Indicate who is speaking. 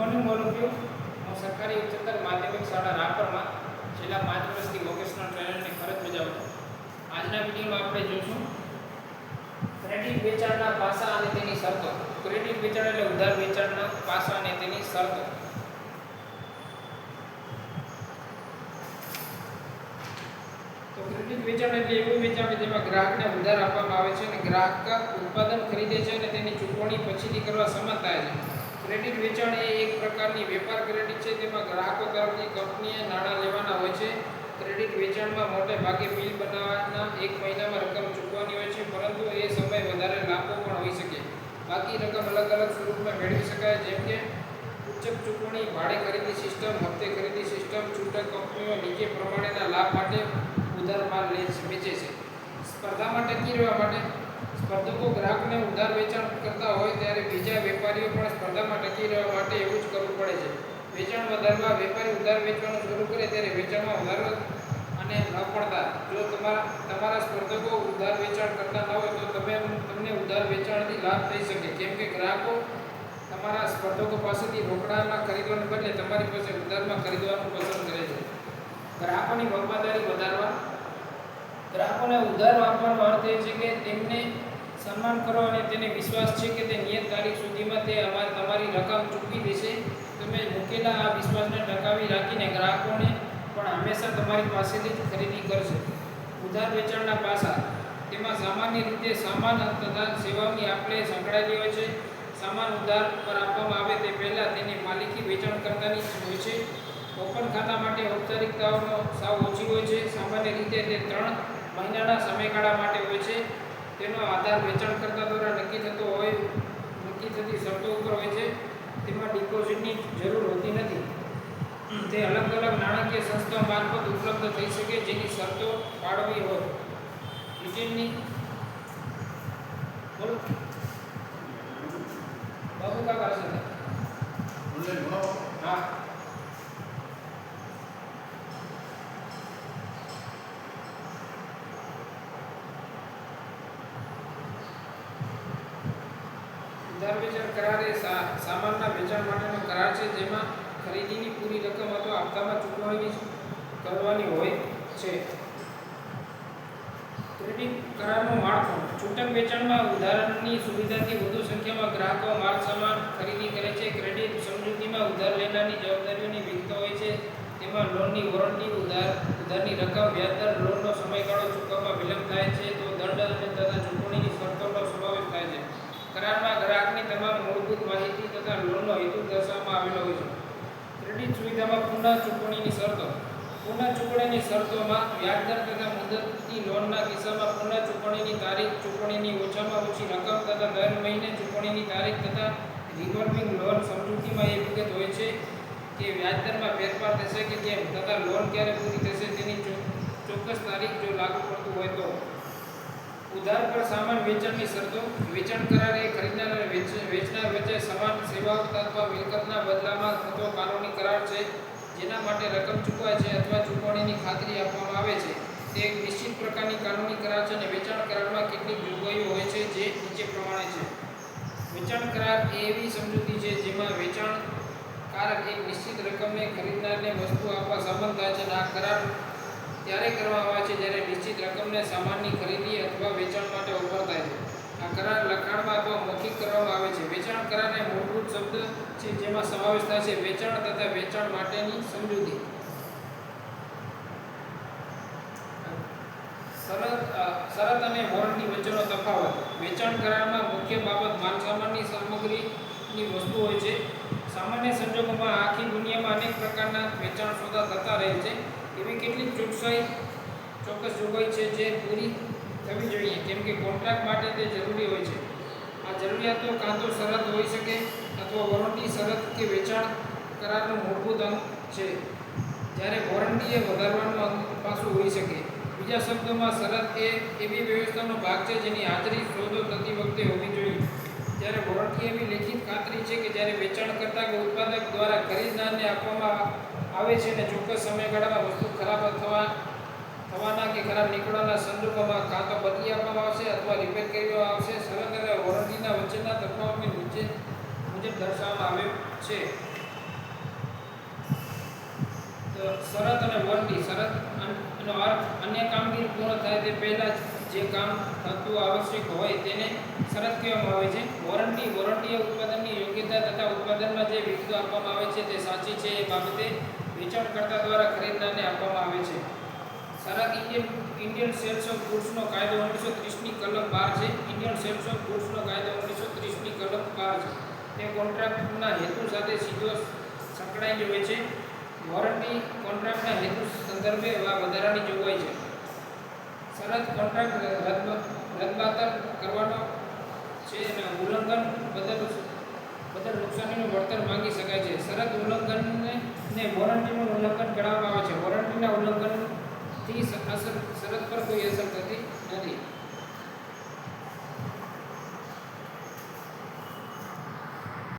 Speaker 1: Morning Morbi હું સરકારી ઉચ્ચતર માધ્યમિક શાળા રાપરમાં છેલ્લા 5 વર્ષથી વોકેશનલ ટ્રેનરની ફરજ બજાવું છું. આજના વિડીયોમાં આપણે જોઈશું ક્રેડિટ વેચાણના પાસા અને તેની શરતો. ક્રેડિટ વેચાણ એટલે ઉધાર વેચાણના પાસા અને તેની શરતો. તો ક્રેડિટ વેચાણ એટલે એવું વેચાણ કે જેમાં ગ્રાહકને ઉધાર આપવામાં આવે છે અને ગ્રાહક ઉત્પાદન ખરીદે છે અને તેની ચૂકવણી પછીથી કરવા સંમત થાય છે. ક્રેડિટ વેચાણ એ એક પ્રકારની વેપાર ક્રેડિટ છે. તેમાં ગ્રાહકો તરફથી કંપનીએ નાણાં લેવાના હોય છે. ક્રેડિટ વેચાણમાં મોટે ભાગે બિલ બનાવવાના 1 મહિનામાં રકમ ચૂકવવાની હોય છે, પરંતુ એ સમય વધારે લાંબો પણ હોઈ શકે. બાકી રકમ અલગ અલગ સ્વરૂપમાં મેળવી શકાય, જેમ કે ઉચ્ચ ચૂકવણી, ભાડે ખરીદી સિસ્ટમ, હપ્તે ખરીદી સિસ્ટમ. છૂટક કંપનીઓ નીચે પ્રમાણેના લાભ માટે ઉધાર માલ વેચે છે. સ્પર્ધામાં ટકી રહેવા માટે સ્પર્ધકો ગ્રાહકને ઉધાર વેચાણ કરતા હોય ત્યારે બીજા વેપારીઓ પણ સ્પર્ધામાં ટકી રહેવા માટે એવું જ કરવું પડે છે. વેચાણ વધારવા વેપારી ઉધાર વેચવાનું શરૂ કરે ત્યારે વેચાણમાં વધારો અને નફળતા. જો તમારા સ્પર્ધકો ઉધાર વેચાણ કરતા ન હોય તો તમને ઉધાર વેચાણથી લાભ થઈ શકે, કેમ કે ગ્રાહકો તમારા સ્પર્ધકો પાસેથી રોકડામાં ખરીદવાને બદલે તમારી પાસે ઉધારમાં ખરીદવાનું પસંદ કરે છે. ગ્રાહકોની વફાદારી વધારવા. ગ્રાહકોને ઉધાર આપવાનો અર્થ એ છે કે તેમને સન્માન કરો અને તેને વિશ્વાસ છે કે તે નિયત તારીખ સુધીમાં તે તમારી રકમ ચૂકવી દેશે. તમે મૂકેલા આ વિશ્વાસને ટકાવી રાખીને ગ્રાહકોને પણ હંમેશા તમારી પાસેથી જ ખરીદી કરશે. ઉધાર વેચાણના પાસા. તેમાં સામાન્ય રીતે સામાન તથા સેવાઓની આપ-લે સંકળાયેલી હોય છે. સામાન ઉધાર પર આપવામાં આવે તે પહેલાં તેની માલિકી વેચાણકર્તાની જ હોય છે. ઓપન ખાતા માટે ઔપચારિકતાઓ સાવ ઓછી હોય છે. સામાન્ય રીતે તે 3 મહિનાના સમયગાળા માટે હોય છે. તેનો આધાર વેચાણકર્તા દ્વારા નક્કી થતી શરતો ઉપર હોય છે. તેમાં ડિપોઝિટની જરૂર હોતી નથી. તે અલગ અલગ નાણાકીય સંસ્થાઓ મારફત ઉપલબ્ધ થઈ શકે, જેની શરતો પાળવી હોય. રિટેલની બાબુ કાકા હશે હા. ઉધાર વેચાણ કરાર એ સામાનના વેચાણ માટેનો કરાર છે, જેમાં ખરીદીની પૂરી રકમ અથવા હપ્તામાં ચૂકવણી કરવાની હોય છે. ક્રેડિટ કરારનું માળખું. છૂટક વેચાણમાં ઉધારની સુવિધાથી વધુ સંખ્યામાં ગ્રાહકો માલ સામાન ખરીદી કરે છે. ક્રેડિટ સમજૂતીમાં ઉધાર લેનારની જવાબદારીઓની વિગતો હોય છે. તેમાં લોનની વોરંટી, ઉધારની રકમ, વ્યાજદર, લોનનો સમયગાળો, ચૂકવવામાં વિલંબ થાય છે તો દંડ અને તથા ચૂકવણીની શરતોનો સમાવેશ થાય છે. કરારમાં ગ્રાહકની તમામ મૂળભૂત માહિતી તથા લોનનો હેતુ દર્શાવવામાં આવેલો હોય છે. ક્રેડિટ સુવિધામાં પુનઃ ચૂકવણીની શરતો. પુનઃ ચૂકવણીની શરતોમાં વ્યાજદર તથા મુદતની લોનના કિસ્સામાં પુનઃ ચૂકવણીની તારીખ, ચૂકવણીની ઓછામાં ઓછી રકમ તથા દર મહિને ચૂકવણીની તારીખ તથા રિવોલ્વિંગ લોન સમજૂતીમાં એ વિગત હોય છે કે વ્યાજદરમાં ફેરફાર થશે કે કેમ તથા લોન ક્યારે પૂરી થશે તેની ચોક્કસ તારીખ જો લાગુ પડતું હોય તો. ઉધાર પર સામાન વેચાણની શરતો. વેચાણ કરાર એ ખરીદનાર અને વેચનાર વચ્ચે સમાન સેવાઓ અથવા મિલકતના બદલામાં થતો કાનૂની કરાર છે, જેના માટે રકમ ચૂકવાય છે અથવા ચૂકવણીની ખાતરી આપવામાં આવે છે. તે એક નિશ્ચિત પ્રકારની કાનૂની કરાર છે અને વેચાણ કરારમાં કેટલીક જોગવાઈઓ હોય છે જે નીચે પ્રમાણે છે. વેચાણ કરાર એ એવી સમજૂતી છે જેમાં વેચાણકારક એક નિશ્ચિત રકમને ખરીદનારને વસ્તુ આપવા સંમત થાય છે અને આ કરાર ત્યારે કરવામાં આવે છે જ્યારે નિશ્ચિત રકમને સામાનની ખરીદી અથવા વેચાણ માટે ઓફર થાય છે. આ કરાર લખાણમાં અથવા મૌખિક કરવામાં આવે છે. વેચાણ કરાર એ મૂળભૂત શબ્દ છે જેમાં સમાવેશ થાય છે વેચાણ તથા વેચાણ માટેની સમજૂતી. શરત અને વોરંટી વચ્ચેનો તફાવત. વેચાણ કરારમાં મુખ્ય બાબત માલસામાનની સામગ્રીની વસ્તુ હોય છે. સામાન્ય સંજોગોમાં આખી દુનિયામાં અનેક પ્રકારના વેચાણ સોદા થતા રહે છે. એવી કેટલીક ચોક્કસ જોગવાઈ છે જે પૂરી થવી જોઈએ, કેમ કે કોન્ટ્રાક્ટ માટે તે જરૂરી હોય છે. આ જરૂરિયાતો કાં તો શરત હોઈ શકે અથવા વોરંટી શરત કે વેચાણ કરારનું મૂળભૂત અંગ છે, જ્યારે વોરંટી એ વધારવાનું અંગ પાસું હોઈ શકે. બીજા શબ્દોમાં, શરત એ એવી વ્યવસ્થાનો ભાગ છે જેની હાજરી સોદો થતી વખતે હોવી જોઈએ, જ્યારે વોરંટી એવી લેખિત ખાતરી છે કે જ્યારે વેચાણકર્તા કે ઉત્પાદક દ્વારા ખરીદનારને આપવામાં આવે છે અને ચોક્કસ સમયગાળામાં વસ્તુ ખરાબ થવાના કે ખરાબ નીકળવાના સંજોગોમાં કાં તો બદલી આપવામાં આવશે અથવા રિપેર કરવામાં આવશે. શરત અને વોરંટીના વચ્ચેના તફાવતને નીચે મુજબ દર્શાવવામાં આવ્યો છે. તો શરત અને વોરંટી. શરત નો અર્થ અન્ય કામગીરી પૂર્ણ થાય તે પહેલા જે કામ થતું આવશ્યક હોય તેને શરત કહેવામાં આવે છે. વોરંટી એ ઉત્પાદનની યોગ્યતા તથા ઉત્પાદનમાં જે વિગતો આપવામાં આવે છે તે સાચી છે એ બાબતે વેચાણકર્તા દ્વારા ખરીદનારને આપવામાં આવે છે. શરત ઇન્ડિયન સેલ્સ ઓફ ગુડ્સનો કાયદો 1930 ની કલમ 12 છે. ઇન્ડિયન સેલ્સ ઓફ ગુડ્સનો કાયદો 1930 ની કલમ 12 છે. તે કોન્ટ્રાક્ટના હેતુ સાથે સીધો સંકળાયેલી હોય છે. વોરંટી કોન્ટ્રાક્ટના હેતુ સંદર્ભે વધારાની જોગવાઈ છે. શરત કોન્ટ્રાક્ટ રદબાતલ કરવાનો છે અને ઉલ્લંઘન બદલ નુકસાનીનું વળતર માંગી શકાય છે. શરત ઉલ્લંઘનને વોરંટીનું ઉલ્લંઘન ગણવામાં આવે છે. વોરંટીના ઉલ્લંઘનથી શરત પર કોઈ અસર થતી નથી.